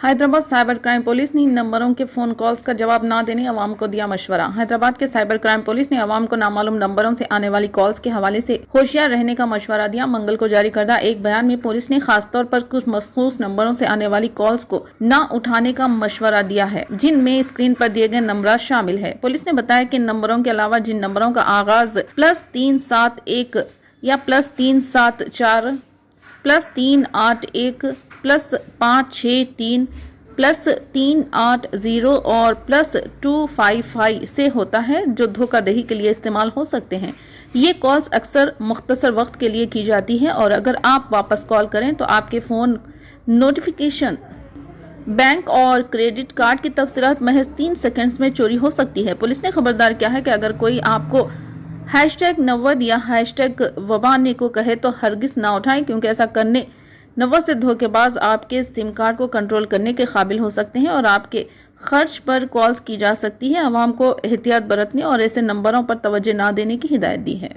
Hyderabad cyber crime police ने इन नंबरों के फोन कॉल्स का जवाब ना देने अवाम को दिया मशवरा। हैदराबाद के साइबर क्राइम पुलिस ने अवाम को नामालूम नंबरों से आने वाली कॉल्स के हवाले से होशियार रहने का मशवरा दिया। मंगल को जारी करदा एक बयान में पुलिस ने खासतौर पर कुछ मखसूस नंबरों से आने वाली कॉल्स को न उठाने का मशवरा दिया है, जिनमें स्क्रीन पर दिए गए नंबर शामिल है। पुलिस ने बताया कि इन नंबरों के अलावा जिन नंबरों का आगाज +371 या +374 +381 +563 +380 और +255 से होता है, जो धोखाधड़ी के लिए इस्तेमाल हो सकते हैं। ये कॉल्स अक्सर मुख्तसर वक्त के लिए की जाती है और अगर आप वापस कॉल करें तो आपके फ़ोन नोटिफिकेशन, बैंक और क्रेडिट कार्ड की तफसीलात महज 3 सेकंड्स में चोरी हो सकती है। पुलिस ने खबरदार किया है कि अगर कोई आपको #90 या #वबाने को कहे तो हरगिज ना उठाएं, क्योंकि ऐसा करने नंबर से धोखेबाज आपके सिम कार्ड को कंट्रोल करने के काबिल हो सकते हैं और आपके खर्च पर कॉल्स की जा सकती है। अवाम को एहतियात बरतने और ऐसे नंबरों पर तवज्जो ना देने की हिदायत दी है।